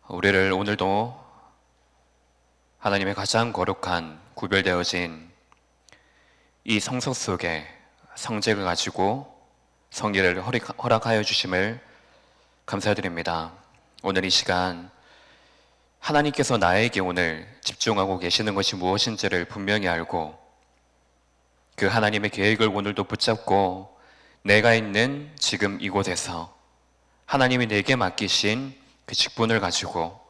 우리를 오늘도 하나님의 가장 거룩한 구별되어진 이 성소 속에 성제를 가지고 성기를 허락하여 주심을 감사드립니다. 오늘 이 시간 하나님께서 나에게 오늘 집중하고 계시는 것이 무엇인지를 분명히 알고 그 하나님의 계획을 오늘도 붙잡고 내가 있는 지금 이곳에서 하나님이 내게 맡기신 그 직분을 가지고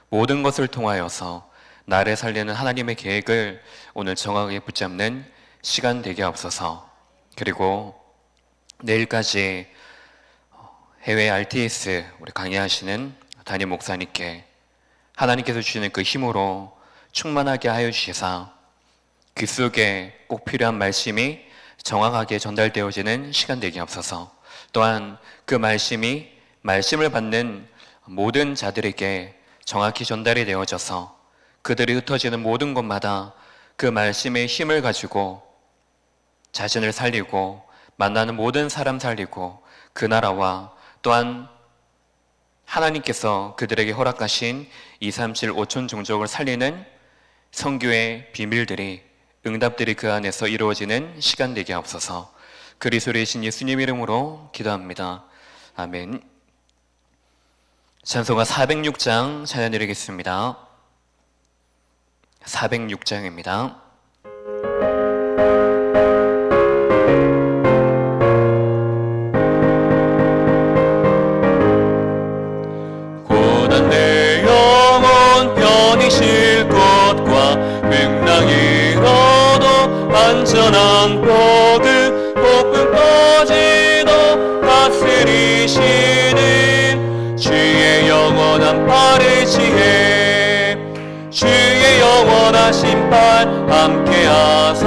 모든 것을 통하여서 나를 살리는 하나님의 계획을 오늘 정확하게 붙잡는 시간 되게 없어서, 그리고 내일까지 해외 RTS 우리 강의하시는 담임 목사님께 하나님께서 주시는 그 힘으로 충만하게 하여 주시사 그 속에 꼭 필요한 말씀이 정확하게 전달되어지는 시간 되게 없어서, 또한 그 말씀을 받는 모든 자들에게 정확히 전달이 되어져서 그들이 흩어지는 모든 곳마다 그 말씀의 힘을 가지고 자신을 살리고 만나는 모든 사람 살리고 그 나라와 또한 하나님께서 그들에게 허락하신 237 5천 종족을 살리는 선교의 비밀들이, 응답들이 그 안에서 이루어지는 시간 되게 없어서 그리스도의 신 예수님 이름으로 기도합니다. 아멘. 찬송가 406장 찬양 드리겠습니다. 406장입니다. 고난 내 영혼 편히 쉴 곳과 풍랑이 일어도 안전한 복을 폭풍 터지도 다스리시는 주의 영원한 팔을 지혜, 주의 영원하신 팔 함께하사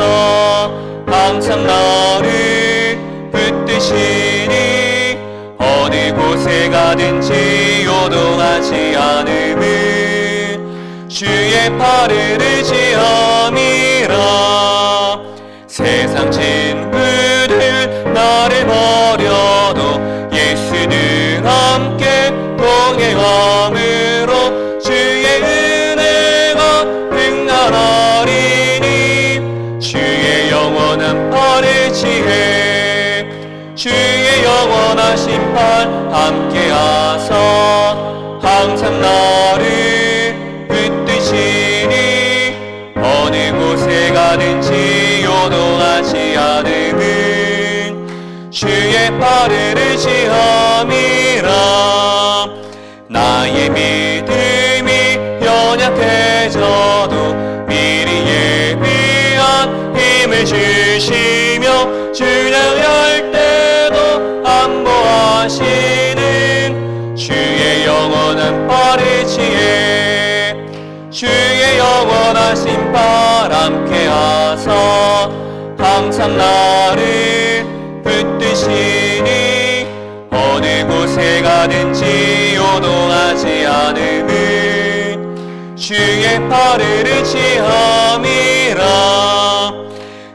항상 나를 붙드시니 어느 곳에 가든지 요동하지 않음은 주의 팔을 의지함이라. 세상 친구들 나를 버려도 예수는 함께 동행함으로 주의 은혜가 평안하리니 주의 영원한 팔을 지혜, 주의 영원하신 팔 함께하사 항상 나를 붙드시니 어느 곳에 가든지 요동하지 않음은 주의 팔을 의지함이라. 나의 믿음이 연약해져도 미리 예비한 힘을 주시며 주량할 때도 안보하시는 주의 영원한 팔을 지혜, 주의 영원하신 팔 함께하사 항상 나를 붙드시니 어느 곳에 가든지 요동하지 않음은 주의 팔을 의지함이라.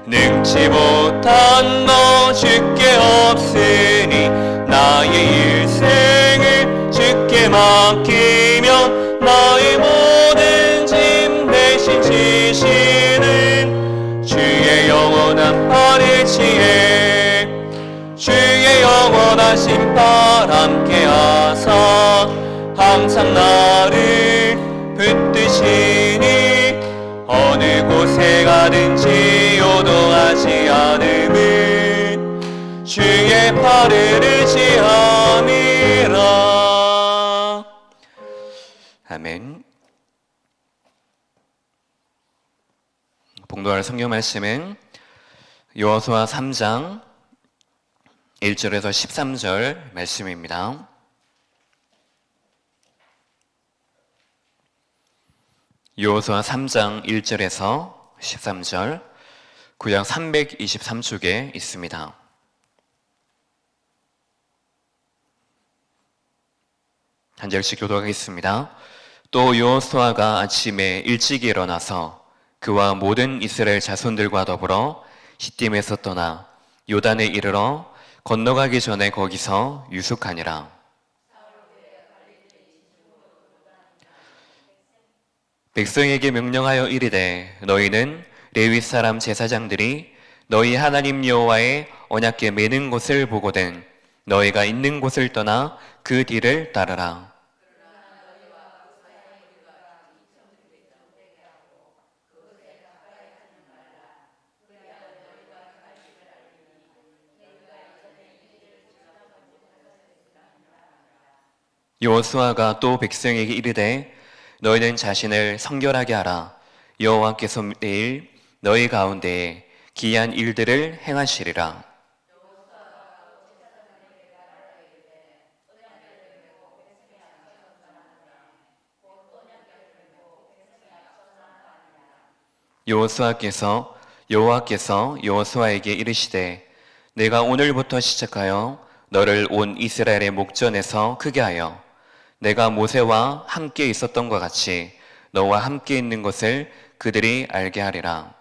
능치 못한 너 주께 없으니 나의 일생을 주께 맡기며 나의 모든 짐 대신 지시는 주의 영원한 팔을 지혜, 주의 영원하신 팔 함께하사 항상 나를 붙드시니 어느 곳에 가든지 요동하지 않음은 주의 팔을 의지함이라. 아멘. 봉독할 성경 말씀은 여호수아 3장 1절에서 13절 말씀입니다. 여호수아 3장 1절에서 13절, 구약 323쪽에 있습니다. 한 절씩 교독하겠습니다. 또 여호수아가 아침에 일찍 일어나서 그와 모든 이스라엘 자손들과 더불어 시딤에서 떠나 요단에 이르러 건너가기 전에 거기서 유숙하니라. 백성에게 명령하여 이르되 너희는 레위 사람 제사장들이 너희 하나님 여호와의 언약궤 매는 곳을 보거든 너희가 있는 곳을 떠나 그 뒤를 따르라. 여호수아가 또 백성에게 이르되 너희는 자신을 성결하게 하라. 여호와께서 내일 너희 가운데에 기이한 일들을 행하시리라. 여호와께서 여호수아에게 이르시되 내가 오늘부터 시작하여 너를 온 이스라엘의 목전에서 크게 하여 내가 모세와 함께 있었던 것 같이 너와 함께 있는 것을 그들이 알게 하리라.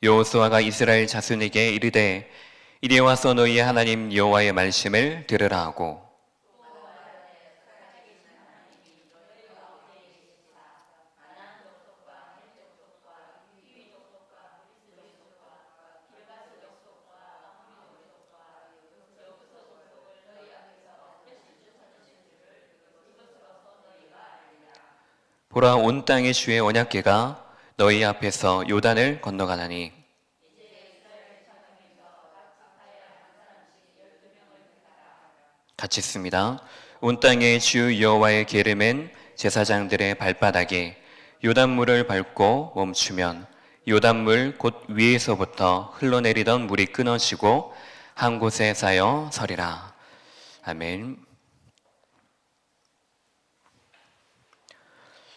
여호수아가 이스라엘 자손에게 이르되 이리 와서 너희의 하나님 여호와의 말씀을 들으라 하고 보라 온 땅의 주의 언약궤가 너희 앞에서 요단을 건너가나니 같이 있습니다. 온 땅의 주 여호와의 궤를 맨 제사장들의 발바닥에 요단물을 밟고 멈추면 요단물 곧 위에서부터 흘러내리던 물이 끊어지고 한 곳에 쌓여 서리라. 아멘.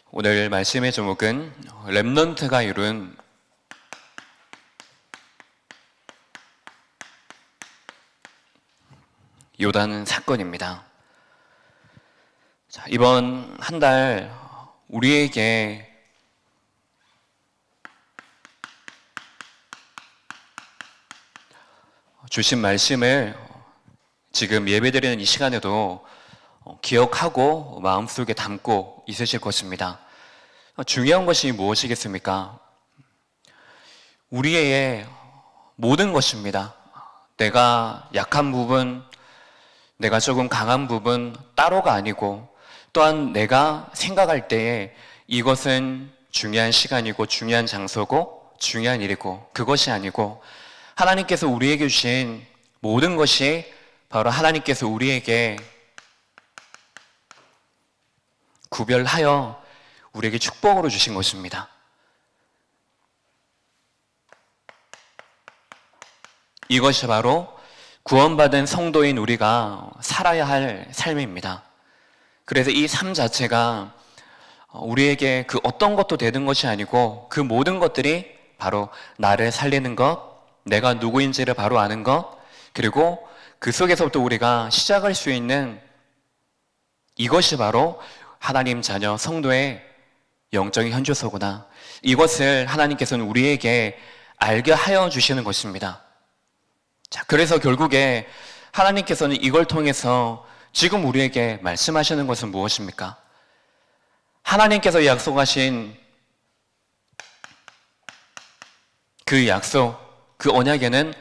오늘 말씀의 제목은 렘넌트가 이룬 요단 사건입니다. 자, 이번 한 달 우리에게 주신 말씀을 지금 예배드리는 이 시간에도 기억하고 마음속에 담고 있으실 것입니다. 중요한 것이 무엇이겠습니까? 우리의 모든 것입니다. 내가 약한 부분, 내가 조금 강한 부분 따로가 아니고 또한 내가 생각할 때에 이것은 중요한 시간이고 중요한 장소고 중요한 일이고 그것이 아니고 하나님께서 우리에게 주신 모든 것이 바로 하나님께서 우리에게 구별하여 우리에게 축복으로 주신 것입니다. 이것이 바로 구원받은 성도인 우리가 살아야 할 삶입니다. 그래서 이 삶 자체가 우리에게 그 어떤 것도 되는 것이 아니고 그 모든 것들이 바로 나를 살리는 것, 내가 누구인지를 바로 아는 것, 그리고 그 속에서부터 우리가 시작할 수 있는 이것이 바로 하나님 자녀 성도의 영적인 현주소구나. 이것을 하나님께서는 우리에게 알게 하여 주시는 것입니다. 자, 그래서 결국에 하나님께서는 이걸 통해서 지금 우리에게 말씀하시는 것은 무엇입니까? 하나님께서 약속하신 그 약속, 그 언약에는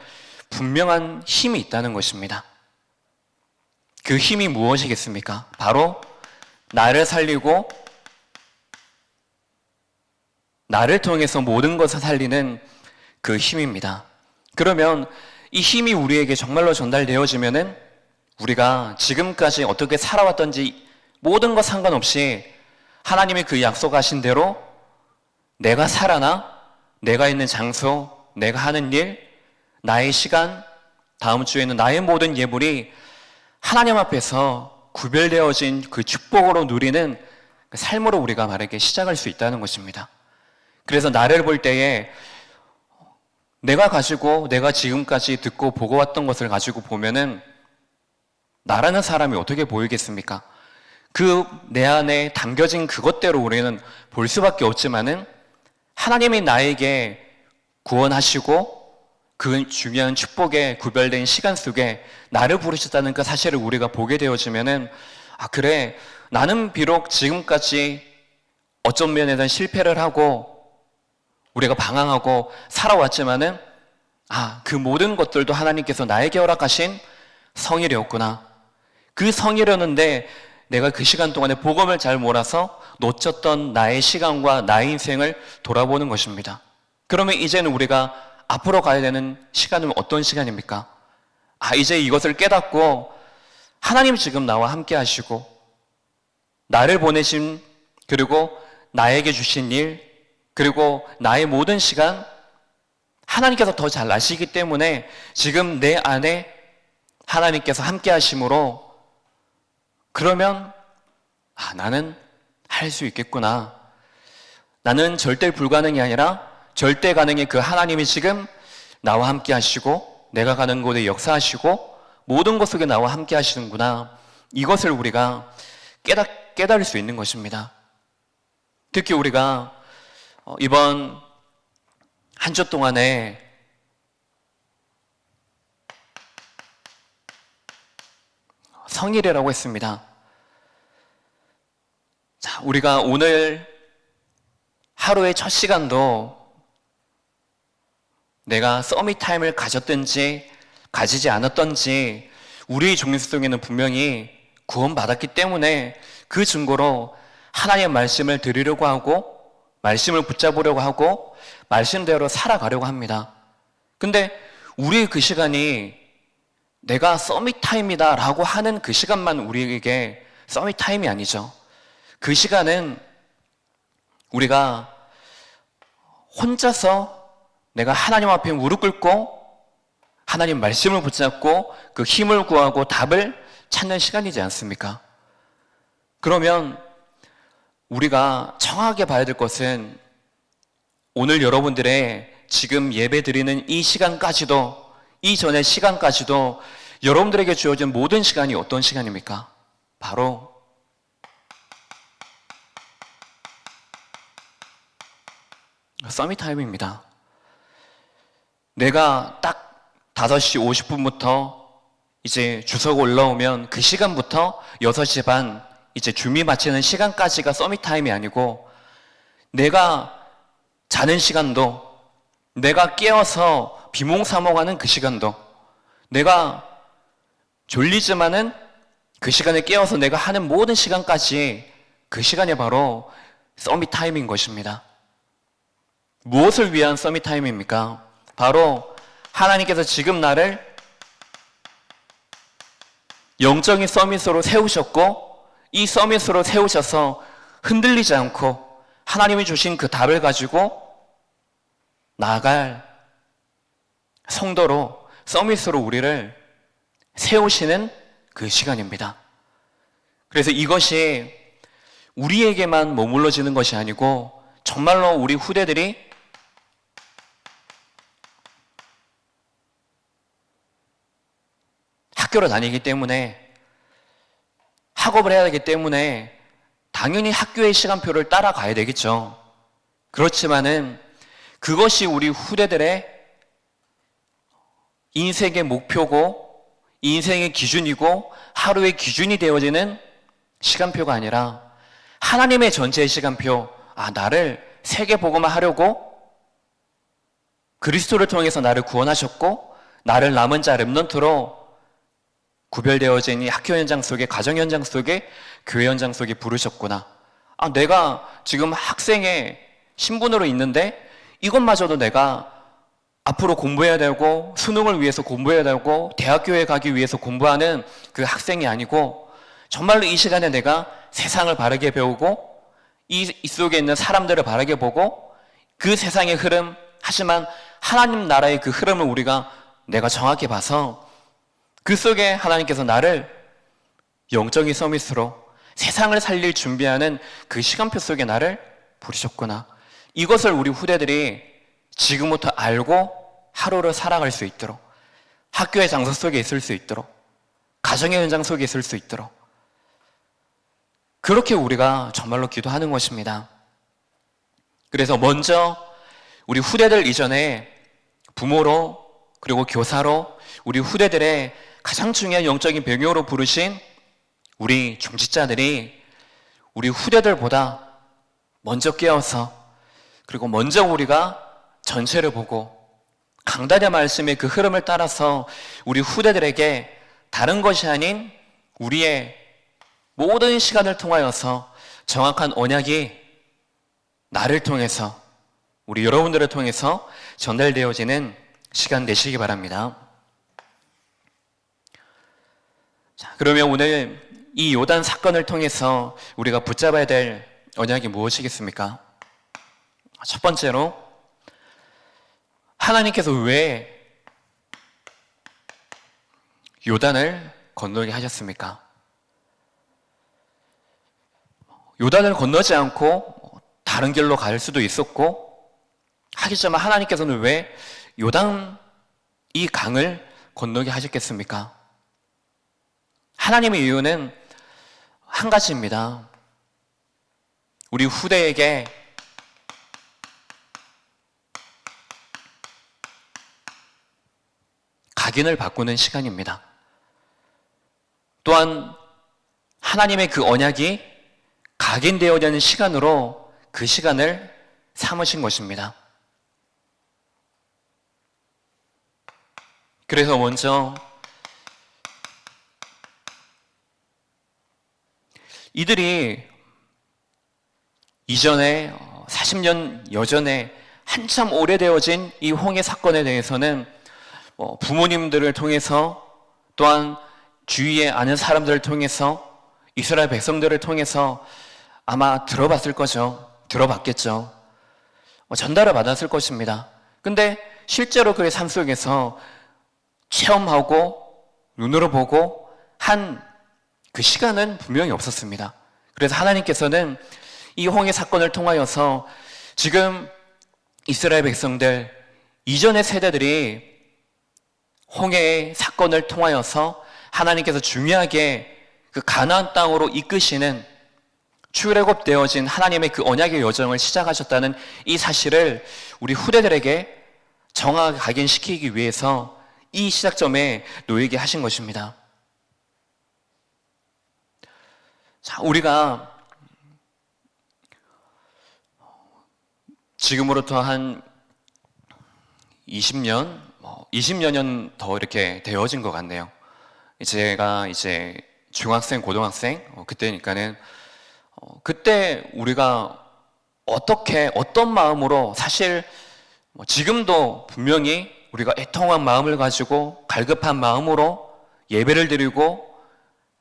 분명한 힘이 있다는 것입니다. 그 힘이 무엇이겠습니까? 바로 나를 살리고 나를 통해서 모든 것을 살리는 그 힘입니다. 그러면 이 힘이 우리에게 정말로 전달되어지면은 우리가 지금까지 어떻게 살아왔던지 모든 것 상관없이 하나님이 그 약속하신 대로 내가 살아나, 내가 있는 장소, 내가 하는 일, 나의 시간, 다음 주에는 나의 모든 예물이 하나님 앞에서 구별되어진 그 축복으로 누리는 그 삶으로 우리가 바르게 시작할 수 있다는 것입니다. 그래서 나를 볼 때에 내가 가지고 내가 지금까지 듣고 보고 왔던 것을 가지고 보면은 나라는 사람이 어떻게 보이겠습니까? 그 내 안에 담겨진 그것대로 우리는 볼 수밖에 없지만은 하나님이 나에게 구원하시고 그 중요한 축복에 구별된 시간 속에 나를 부르셨다는 그 사실을 우리가 보게 되어지면은, 아, 그래, 나는 비록 지금까지 어떤 면에는 실패를 하고 우리가 방황하고 살아왔지만은, 아, 그 모든 것들도 하나님께서 나에게 허락하신 성일이었구나. 그 성일이었는데 내가 그 시간 동안에 복음을 잘 몰아서 놓쳤던 나의 시간과 나의 인생을 돌아보는 것입니다. 그러면 이제는 우리가 앞으로 가야 되는 시간은 어떤 시간입니까? 아, 이제 이것을 깨닫고 하나님 지금 나와 함께 하시고 나를 보내신, 그리고 나에게 주신 일, 그리고 나의 모든 시간 하나님께서 더 잘 아시기 때문에 지금 내 안에 하나님께서 함께 하심으로, 그러면 아, 나는 할 수 있겠구나. 나는 절대 불가능이 아니라 절대 가능의 그 하나님이 지금 나와 함께 하시고 내가 가는 곳에 역사하시고 모든 것 속에 나와 함께 하시는구나. 이것을 우리가 깨달을 수 있는 것입니다. 특히 우리가 이번 한 주 동안에 성일이라고 했습니다. 자, 우리가 오늘 하루의 첫 시간도 내가 서밋 타임을 가졌든지 가지지 않았던지 우리의 종류 속에는 분명히 구원받았기 때문에 그 증거로 하나님의 말씀을 드리려고 하고 말씀을 붙잡으려고 하고 말씀대로 살아가려고 합니다. 근데 우리의 그 시간이 내가 서밋 타임이다 라고 하는 그 시간만 우리에게 서밋 타임이 아니죠. 그 시간은 우리가 혼자서 내가 하나님 앞에 무릎 꿇고 하나님 말씀을 붙잡고 그 힘을 구하고 답을 찾는 시간이지 않습니까? 그러면 우리가 정확하게 봐야 될 것은 오늘 여러분들의 지금 예배 드리는 이 시간까지도, 이전의 시간까지도 여러분들에게 주어진 모든 시간이 어떤 시간입니까? 바로 서밋 타임입니다. 내가 딱 5시 50분부터 이제 주석 올라오면 그 시간부터 6시 반 이제 준비 마치는 시간까지가 서밋 타임이 아니고, 내가 자는 시간도, 내가 깨어서 비몽사몽하는 그 시간도, 내가 졸리지만은 그 시간에 깨어서 내가 하는 모든 시간까지 그 시간이 바로 서밋 타임인 것입니다. 무엇을 위한 서밋 타임입니까? 바로 하나님께서 지금 나를 영적인 서밋으로 세우셨고, 이 서밋으로 세우셔서 흔들리지 않고 하나님이 주신 그 답을 가지고 나아갈 성도로, 서밋으로 우리를 세우시는 그 시간입니다. 그래서 이것이 우리에게만 머물러지는 것이 아니고 정말로 우리 후대들이 학교를 다니기 때문에, 학업을 해야 되기 때문에 당연히 학교의 시간표를 따라가야 되겠죠. 그렇지만은 그것이 우리 후대들의 인생의 목표고 인생의 기준이고 하루의 기준이 되어지는 시간표가 아니라 하나님의 전체의 시간표, 아, 나를 세계복음화 하려고 그리스도를 통해서 나를 구원하셨고 나를 남은 자 렘넌트로 구별되어진 이 학교 현장 속에, 가정 현장 속에, 교회 현장 속에 부르셨구나. 아, 내가 지금 학생의 신분으로 있는데 이것마저도 내가 앞으로 공부해야 되고 수능을 위해서 공부해야 되고 대학교에 가기 위해서 공부하는 그 학생이 아니고 정말로 이 시간에 내가 세상을 바르게 배우고 이 속에 있는 사람들을 바르게 보고 그 세상의 흐름, 하지만 하나님 나라의 그 흐름을 내가 정확히 봐서 그 속에 하나님께서 나를 영적인 서밋으로 세상을 살릴 준비하는 그 시간표 속에 나를 부르셨구나. 이것을 우리 후대들이 지금부터 알고 하루를 살아갈 수 있도록, 학교의 장소 속에 있을 수 있도록, 가정의 현장 속에 있을 수 있도록, 그렇게 우리가 정말로 기도하는 것입니다. 그래서 먼저 우리 후대들 이전에 부모로 그리고 교사로 우리 후대들의 가장 중요한 영적인 배경으로 부르신 우리 중직자들이 우리 후대들보다 먼저 깨어서 그리고 먼저 우리가 전체를 보고 강단의 말씀의 그 흐름을 따라서 우리 후대들에게 다른 것이 아닌 우리의 모든 시간을 통하여서 정확한 언약이 나를 통해서 우리 여러분들을 통해서 전달되어지는 시간 되시기 바랍니다. 자, 그러면 오늘 이 요단 사건을 통해서 우리가 붙잡아야 될 언약이 무엇이겠습니까? 첫 번째로 하나님께서 왜 요단을 건너게 하셨습니까? 요단을 건너지 않고 다른 길로 갈 수도 있었고 하겠지만 하나님께서는 왜 요단 이 강을 건너게 하셨겠습니까? 하나님의 이유는 한 가지입니다. 우리 후대에게 각인을 바꾸는 시간입니다. 또한 하나님의 그 언약이 각인되어야 하는 시간으로 그 시간을 삼으신 것입니다. 그래서 먼저 이들이 이전에 40년 여전에 한참 오래되어진 이 홍해 사건에 대해서는 부모님들을 통해서 또한 주위에 아는 사람들을 통해서 이스라엘 백성들을 통해서 아마 들어봤을 거죠. 들어봤겠죠. 전달을 받았을 것입니다. 근데 실제로 그의 삶 속에서 체험하고 눈으로 보고 한 그 시간은 분명히 없었습니다. 그래서 하나님께서는 이 홍해 사건을 통하여서 지금 이스라엘 백성들 이전의 세대들이 홍해의 사건을 통하여서 하나님께서 중요하게 그 가나안 땅으로 이끄시는 출애굽되어진 하나님의 그 언약의 여정을 시작하셨다는 이 사실을 우리 후대들에게 정확하게 각인시키기 위해서 이 시작점에 놓이게 하신 것입니다. 자, 우리가 지금으로부터 한 20년, 20여 년 더 이렇게 되어진 것 같네요. 제가 이제 중학생, 고등학생, 그때니까는, 그때 우리가 어떤 마음으로 사실 지금도 분명히 우리가 애통한 마음을 가지고 갈급한 마음으로 예배를 드리고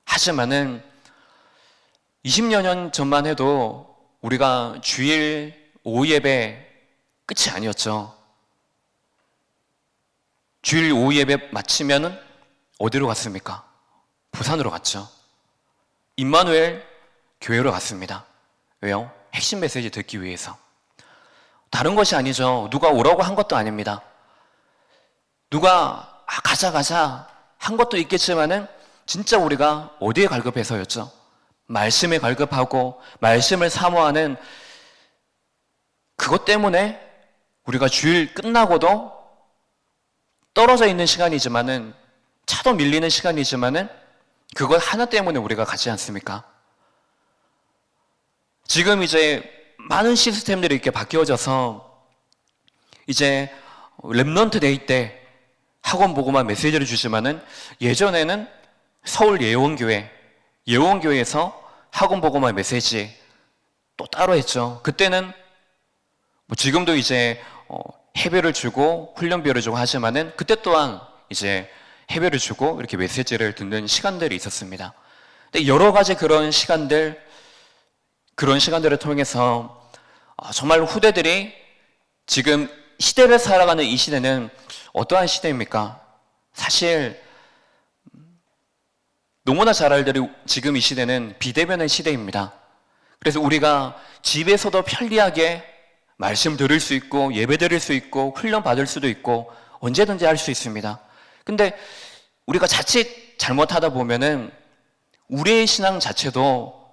하지만은 20여 년 전만 해도 우리가 주일 오후 예배 끝이 아니었죠. 주일 오후 예배 마치면은 어디로 갔습니까? 부산으로 갔죠. 임마누엘 교회로 갔습니다. 왜요? 핵심 메시지 듣기 위해서. 다른 것이 아니죠. 누가 오라고 한 것도 아닙니다. 누가 가자 한 것도 있겠지만은 진짜 우리가 어디에 갈급해서였죠? 말씀에 갈급하고 말씀을 사모하는 그것 때문에 우리가 주일 끝나고도 떨어져 있는 시간이지만은 차도 밀리는 시간이지만은 그것 하나 때문에 우리가 가지 않습니까? 지금 이제 많은 시스템들이 이렇게 바뀌어져서 이제 렘넌트 데이 때 학원 보고만 메시지를 주지만은 예전에는 서울 예원교회에서 학원 보고만 메시지 또 따로 했죠. 그때는 지금도 이제 해배를 주고 훈련비를 주고 하지만은 그때 또한 이제 해배를 주고 이렇게 메시지를 듣는 시간들이 있었습니다. 근데 여러 가지 그런 시간들을 통해서 정말 후대들이 지금 시대를 살아가는 이 시대는 어떠한 시대입니까? 사실 너무나 잘 알다시피 지금 이 시대는 비대면의 시대입니다. 그래서 우리가 집에서도 편리하게 말씀 들을 수 있고 예배 드릴 수 있고 훈련 받을 수도 있고 언제든지 할 수 있습니다. 근데 우리가 자칫 잘못하다 보면은 우리의 신앙 자체도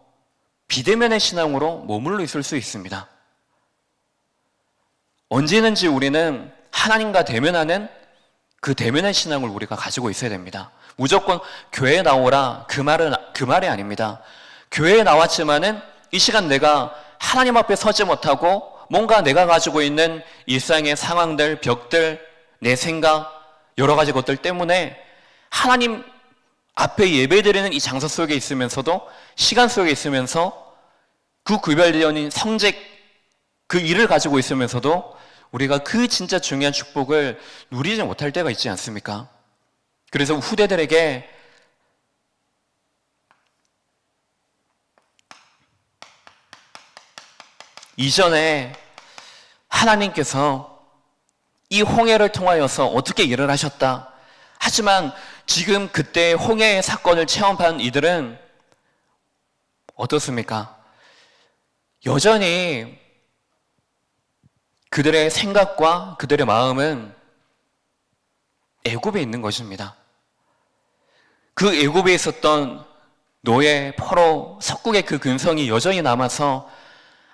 비대면의 신앙으로 머물러 있을 수 있습니다. 언제든지 우리는 하나님과 대면하는 그 대면의 신앙을 우리가 가지고 있어야 됩니다. 무조건 교회에 나오라 그 말이 아닙니다. 교회에 나왔지만은 이 시간 내가 하나님 앞에 서지 못하고 뭔가 내가 가지고 있는 일상의 상황들, 벽들, 내 생각, 여러 가지 것들 때문에 하나님 앞에 예배드리는 이 장소 속에 있으면서도 시간 속에 있으면서 그 구별되어진 성직 그 일을 가지고 있으면서도 우리가 그 진짜 중요한 축복을 누리지 못할 때가 있지 않습니까? 그래서 후대들에게 이전에 하나님께서 이 홍해를 통하여서 어떻게 일을 하셨다. 하지만 지금 그때 홍해의 사건을 체험한 이들은 어떻습니까? 여전히 그들의 생각과 그들의 마음은 애굽에 있는 것입니다. 그 애굽에 있었던 노예, 포로, 석국의 그 근성이 여전히 남아서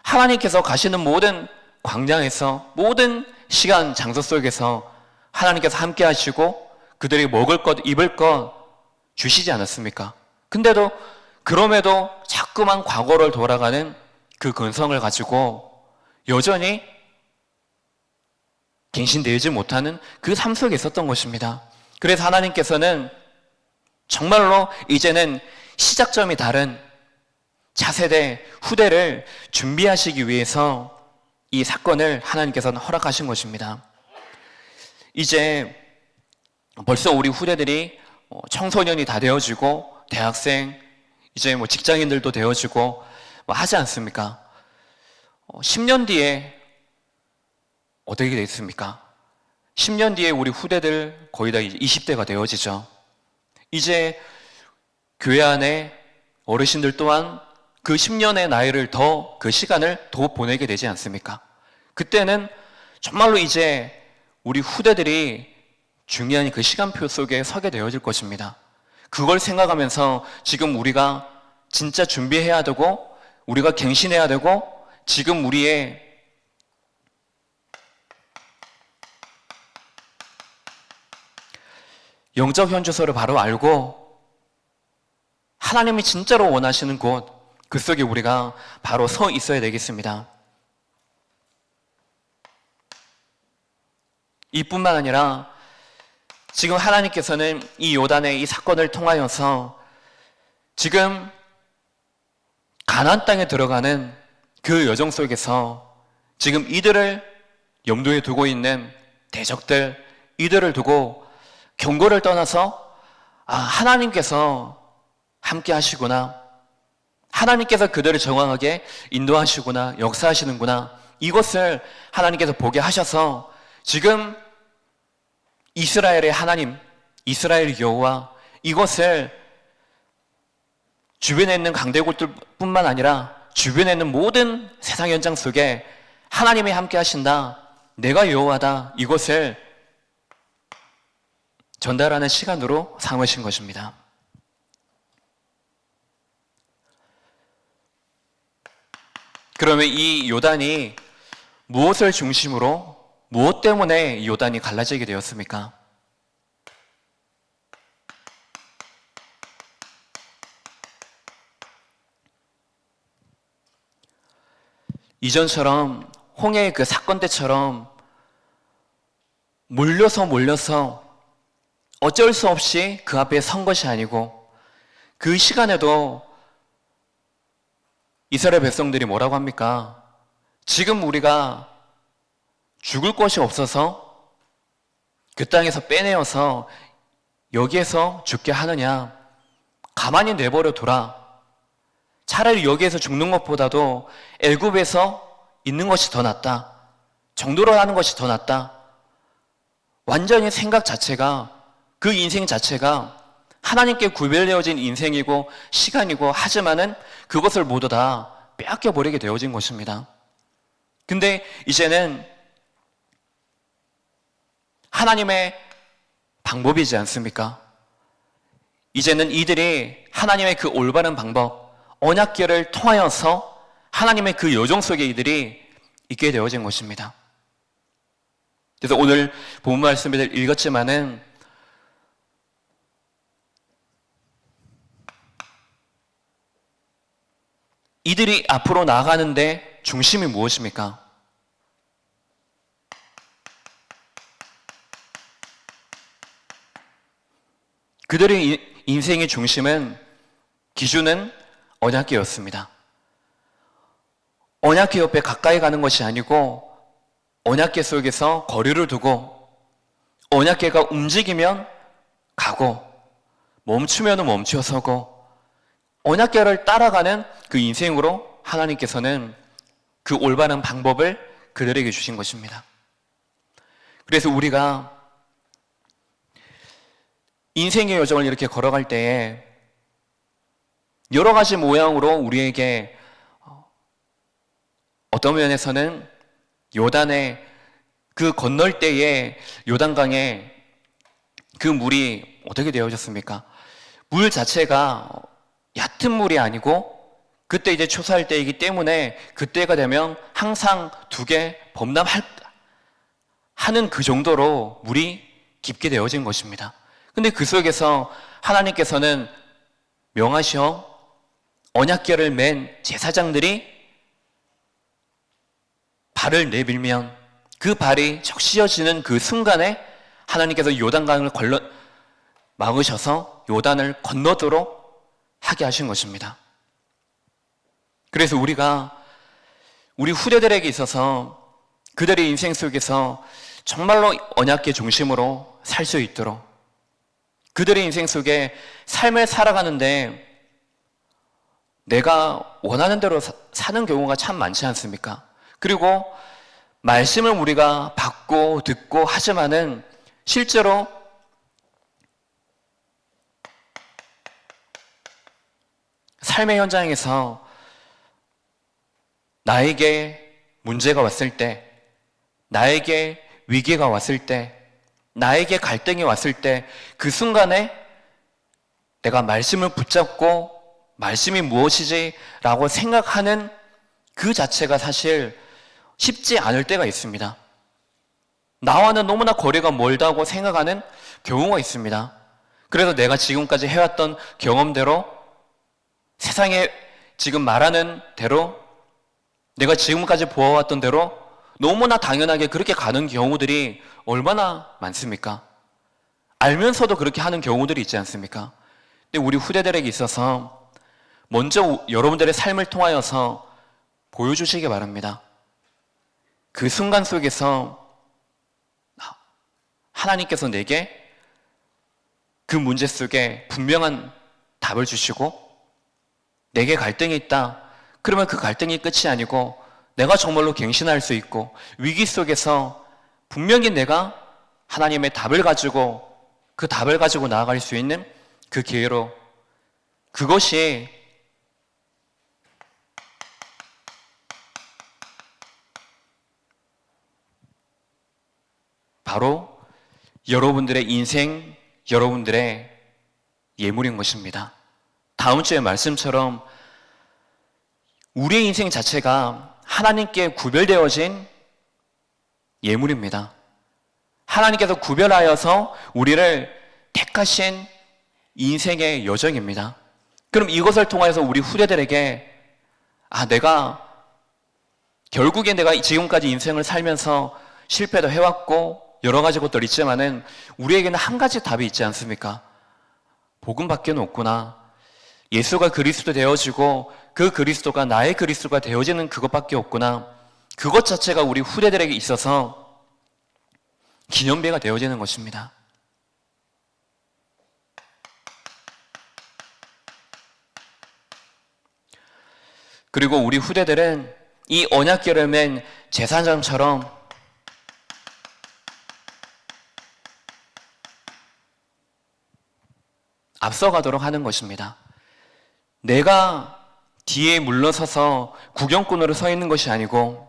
하나님께서 가시는 모든 광야에서 모든 시간, 장소 속에서 하나님께서 함께 하시고 그들이 먹을 것, 입을 것 주시지 않았습니까? 근데도 그럼에도 자꾸만 과거를 돌아가는 그 근성을 가지고 여전히 갱신되지 못하는 그 삶 속에 있었던 것입니다. 그래서 하나님께서는 정말로 이제는 시작점이 다른 차세대 후대를 준비하시기 위해서 이 사건을 하나님께서는 허락하신 것입니다. 이제 벌써 우리 후대들이 청소년이 다 되어지고 대학생, 이제 직장인들도 되어지고 하지 않습니까? 10년 뒤에 어떻게 되겠습니까? 10년 뒤에 우리 후대들 거의 다 20대가 되어지죠. 이제 교회 안에 어르신들 또한 그 10년의 나이를 그 시간을 더 보내게 되지 않습니까? 그때는 정말로 이제 우리 후대들이 중요한 그 시간표 속에 서게 되어질 것입니다. 그걸 생각하면서 지금 우리가 진짜 준비해야 되고 우리가 갱신해야 되고 지금 우리의 영적 현주소를 바로 알고 하나님이 진짜로 원하시는 곳, 그 속에 우리가 바로 서 있어야 되겠습니다. 이뿐만 아니라 지금 하나님께서는 이 요단의 이 사건을 통하여서 지금 가나안 땅에 들어가는 그 여정 속에서 지금 이들을 염두에 두고 있는 대적들, 이들을 두고 경고를 떠나서 하나님께서 함께 하시구나, 하나님께서 그들을 정확하게 인도하시구나, 역사하시는구나, 이것을 하나님께서 보게 하셔서 지금 이스라엘의 하나님, 이스라엘 여호와, 이것을 주변에 있는 강대국들뿐만 아니라 주변에 있는 모든 세상 현장 속에 하나님이 함께 하신다, 내가 여호와다, 이것을 전달하는 시간으로 삼으신 것입니다. 그러면 이 요단이 무엇을 중심으로, 무엇 때문에 이 요단이 갈라지게 되었습니까? 이전처럼 홍해의 그 사건 때처럼 몰려서 어쩔 수 없이 그 앞에 선 것이 아니고 그 시간에도 이스라엘 백성들이 뭐라고 합니까? 지금 우리가 죽을 것이 없어서 그 땅에서 빼내어서 여기에서 죽게 하느냐? 가만히 내버려 둬라. 차라리 여기에서 죽는 것보다도 애굽에서 있는 것이 더 낫다. 정도로 하는 것이 더 낫다. 완전히 생각 자체가, 그 인생 자체가 하나님께 구별되어진 인생이고 시간이고, 하지만은 그것을 모두 다 빼앗겨 버리게 되어진 것입니다. 근데 이제는 하나님의 방법이지 않습니까? 이제는 이들이 하나님의 그 올바른 방법, 언약궤를 통하여서 하나님의 그 여정 속에 이들이 있게 되어진 것입니다. 그래서 오늘 본문 말씀을 읽었지만은 이들이 앞으로 나아가는데 중심이 무엇입니까? 그들의 인생의 중심은, 기준은 언약궤였습니다. 언약궤 옆에 가까이 가는 것이 아니고 언약궤 속에서 거리를 두고 언약궤가 움직이면 가고 멈추면 멈춰서고 언약궤를 따라가는 그 인생으로 하나님께서는 그 올바른 방법을 그들에게 주신 것입니다. 그래서 우리가 인생의 여정을 이렇게 걸어갈 때에 여러 가지 모양으로 우리에게 어떤 면에서는 요단의 그 건널 때에 요단강에 그 물이 어떻게 되어졌습니까? 물 자체가 얕은 물이 아니고 그때 이제 추수할 때이기 때문에 그때가 되면 항상 두 개 범람하는 그 정도로 물이 깊게 되어진 것입니다. 근데 그 속에서 하나님께서는 명하셔 언약궤를 맨 제사장들이 발을 내밀면 그 발이 적시어지는 그 순간에 하나님께서 요단강을 막으셔서 요단을 건너도록 하게 하신 것입니다. 그래서 우리가 우리 후대들에게 있어서 그들의 인생 속에서 정말로 언약궤 중심으로 살 수 있도록 그들의 인생 속에 삶을 살아가는데 내가 원하는 대로 사는 경우가 참 많지 않습니까? 그리고 말씀을 우리가 받고 듣고 하지만은 실제로 삶의 현장에서 나에게 문제가 왔을 때, 나에게 위기가 왔을 때, 나에게 갈등이 왔을 때 그 순간에 내가 말씀을 붙잡고 말씀이 무엇이지? 라고 생각하는 그 자체가 사실 쉽지 않을 때가 있습니다. 나와는 너무나 거리가 멀다고 생각하는 경우가 있습니다. 그래서 내가 지금까지 해왔던 경험대로 세상에 지금 말하는 대로 내가 지금까지 보아왔던 대로 너무나 당연하게 그렇게 가는 경우들이 얼마나 많습니까? 알면서도 그렇게 하는 경우들이 있지 않습니까? 근데 우리 후대들에게 있어서 먼저 여러분들의 삶을 통하여서 보여주시기 바랍니다. 그 순간 속에서 하나님께서 내게 그 문제 속에 분명한 답을 주시고 내게 갈등이 있다. 그러면 그 갈등이 끝이 아니고 내가 정말로 갱신할 수 있고 위기 속에서 분명히 내가 하나님의 답을 가지고 그 답을 가지고 나아갈 수 있는 그 기회로 그것이 바로 여러분들의 인생, 여러분들의 예물인 것입니다. 다음 주의 말씀처럼 우리의 인생 자체가 하나님께 구별되어진 예물입니다. 하나님께서 구별하여서 우리를 택하신 인생의 여정입니다. 그럼 이것을 통해서 우리 후대들에게 결국에 내가 지금까지 인생을 살면서 실패도 해왔고 여러 가지 것들 있지만은 우리에게는 한 가지 답이 있지 않습니까? 복음밖에 없구나. 예수가 그리스도 되어지고 그 그리스도가 나의 그리스도가 되어지는 그것밖에 없구나. 그것 자체가 우리 후대들에게 있어서 기념비가 되어지는 것입니다. 그리고 우리 후대들은 이 언약궤를 맨 제사장처럼 앞서가도록 하는 것입니다. 내가 뒤에 물러서서 구경꾼으로 서 있는 것이 아니고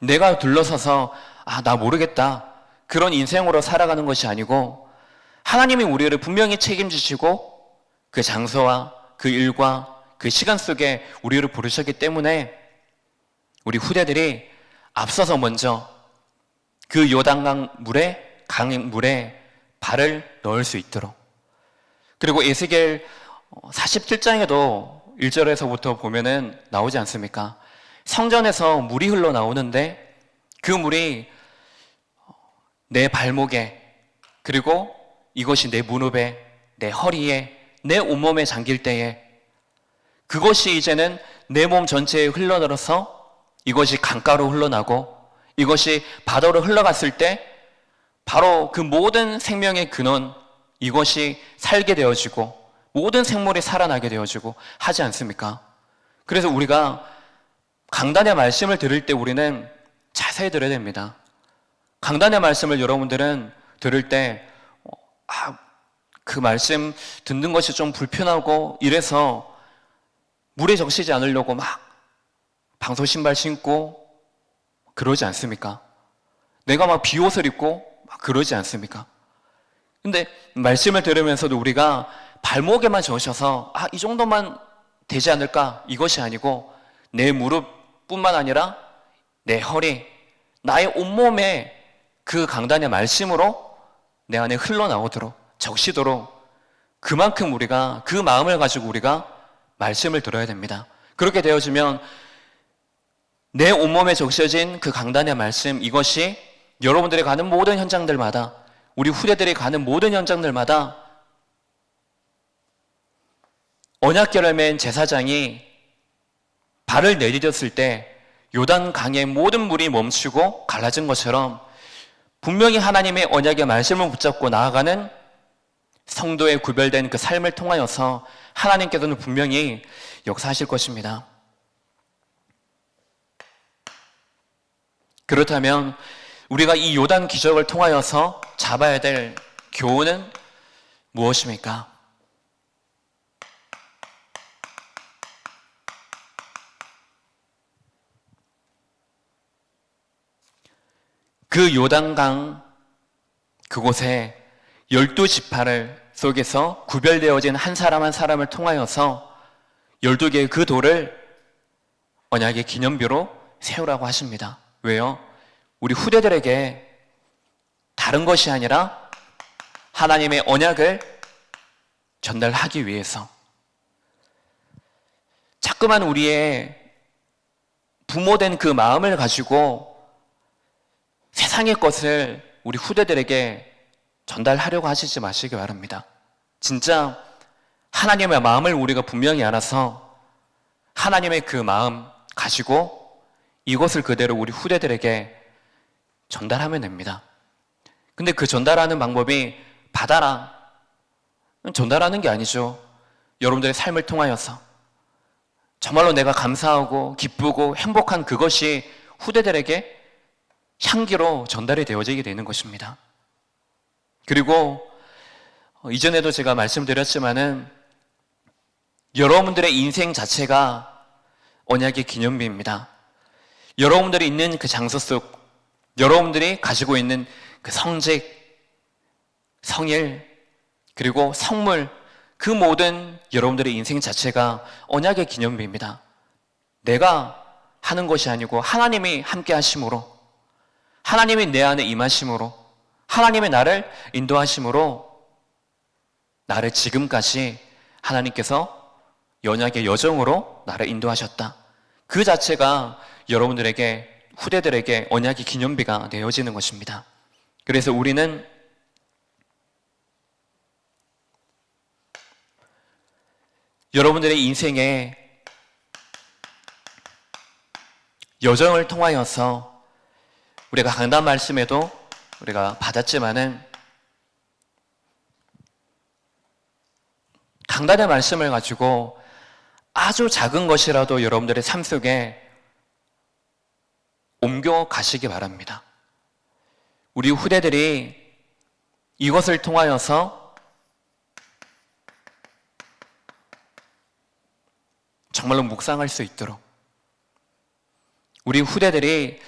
내가 둘러서서 나 모르겠다 그런 인생으로 살아가는 것이 아니고 하나님이 우리를 분명히 책임지시고 그 장소와 그 일과 그 시간 속에 우리를 부르셨기 때문에 우리 후대들이 앞서서 먼저 그 요단강 물에, 강물에 발을 넣을 수 있도록. 그리고 에스겔 47장에도 1절에서부터 보면은 나오지 않습니까? 성전에서 물이 흘러나오는데 그 물이 내 발목에, 그리고 이것이 내 무릎에, 내 허리에, 내 온몸에 잠길 때에 그것이 이제는 내 몸 전체에 흘러들어서 이것이 강가로 흘러나고 이것이 바다로 흘러갔을 때 바로 그 모든 생명의 근원, 이것이 살게 되어지고 모든 생물이 살아나게 되어지고 하지 않습니까? 그래서 우리가 강단의 말씀을 들을 때 우리는 자세히 들어야 됩니다. 강단의 말씀을 여러분들은 들을 때 그 말씀 듣는 것이 좀 불편하고 이래서 물에 적시지 않으려고 막 방소 신발 신고 그러지 않습니까? 내가 막 비옷을 입고 막 그러지 않습니까? 근데 말씀을 들으면서도 우리가 발목에만 적셔서 이 정도만 되지 않을까? 이것이 아니고 내 무릎뿐만 아니라 내 허리, 나의 온몸에 그 강단의 말씀으로 내 안에 흘러나오도록 적시도록 그만큼 우리가 그 마음을 가지고 우리가 말씀을 들어야 됩니다. 그렇게 되어지면 내 온몸에 적셔진 그 강단의 말씀, 이것이 여러분들이 가는 모든 현장들마다, 우리 후대들이 가는 모든 현장들마다 언약궤를 맨 제사장이 발을 내디뎠을 때 요단 강의 모든 물이 멈추고 갈라진 것처럼 분명히 하나님의 언약의 말씀을 붙잡고 나아가는 성도의 구별된 그 삶을 통하여서 하나님께서는 분명히 역사하실 것입니다. 그렇다면 우리가 이 요단 기적을 통하여서 잡아야 될 교훈은 무엇입니까? 그 요단강 그곳에 12지파를 속에서 구별되어진 한 사람 한 사람을 통하여서 12개의 그 돌을 언약의 기념비로 세우라고 하십니다. 왜요? 우리 후대들에게 다른 것이 아니라 하나님의 언약을 전달하기 위해서 자꾸만 우리의 부모된 그 마음을 가지고 세상의 것을 우리 후대들에게 전달하려고 하시지 마시기 바랍니다. 진짜 하나님의 마음을 우리가 분명히 알아서 하나님의 그 마음 가지고 이것을 그대로 우리 후대들에게 전달하면 됩니다. 근데 그 전달하는 방법이 받아라, 전달하는 게 아니죠. 여러분들의 삶을 통하여서 정말로 내가 감사하고 기쁘고 행복한 그것이 후대들에게 향기로 전달이 되어지게 되는 것입니다. 그리고 이전에도 제가 말씀드렸지만은 여러분들의 인생 자체가 언약의 기념비입니다. 여러분들이 있는 그 장소 속, 여러분들이 가지고 있는 그 성직, 성일, 그리고 성물, 그 모든 여러분들의 인생 자체가 언약의 기념비입니다. 내가 하는 것이 아니고 하나님이 함께 하심으로, 하나님이 내 안에 임하심으로, 하나님의 나를 인도하심으로 나를 지금까지 하나님께서 언약의 여정으로 나를 인도하셨다. 그 자체가 여러분들에게, 후대들에게 언약의 기념비가 되어지는 것입니다. 그래서 우리는 여러분들의 인생의 여정을 통하여서 우리가 강단 말씀에도 우리가 받았지만은 강단의 말씀을 가지고 아주 작은 것이라도 여러분들의 삶 속에 옮겨 가시기 바랍니다. 우리 후대들이 이것을 통하여서 정말로 묵상할 수 있도록, 우리 후대들이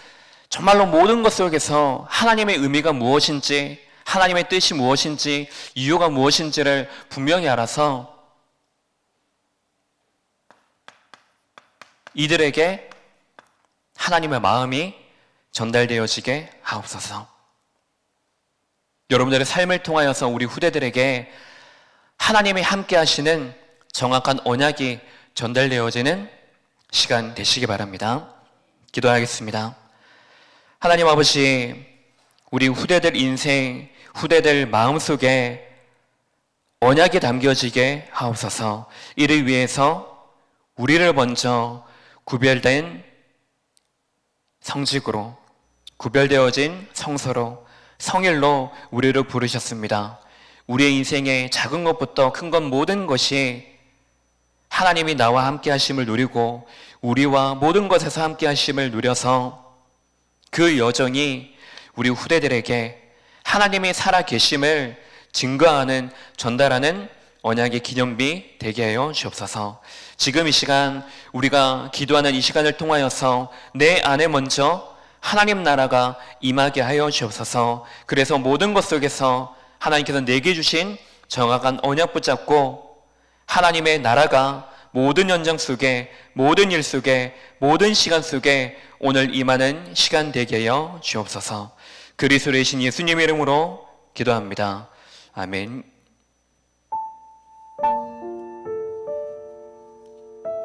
정말로 모든 것 속에서 하나님의 의미가 무엇인지, 하나님의 뜻이 무엇인지, 이유가 무엇인지를 분명히 알아서 이들에게 하나님의 마음이 전달되어지게 하옵소서. 여러분들의 삶을 통하여서 우리 후대들에게 하나님이 함께 하시는 정확한 언약이 전달되어지는 시간 되시기 바랍니다. 기도하겠습니다. 하나님 아버지, 우리 후대들 인생, 후대들 마음속에 언약이 담겨지게 하옵소서. 이를 위해서 우리를 먼저 구별된 성직으로, 구별되어진 성서로, 성일로 우리를 부르셨습니다. 우리의 인생의 작은 것부터 큰 것 모든 것이 하나님이 나와 함께 하심을 누리고 우리와 모든 것에서 함께 하심을 누려서 그 여정이 우리 후대들에게 하나님이 살아 계심을 증거하는, 전달하는 언약의 기념비 되게 하여 주옵소서. 지금 이 시간, 우리가 기도하는 이 시간을 통하여서 내 안에 먼저 하나님 나라가 임하게 하여 주옵소서. 그래서 모든 것 속에서 하나님께서 내게 주신 정확한 언약 붙잡고 하나님의 나라가 모든 현장 속에, 모든 일 속에, 모든 시간 속에 오늘 임하는 시간 되게 하여 주옵소서. 그리스도의 이신 예수님의 이름으로 기도합니다. 아멘.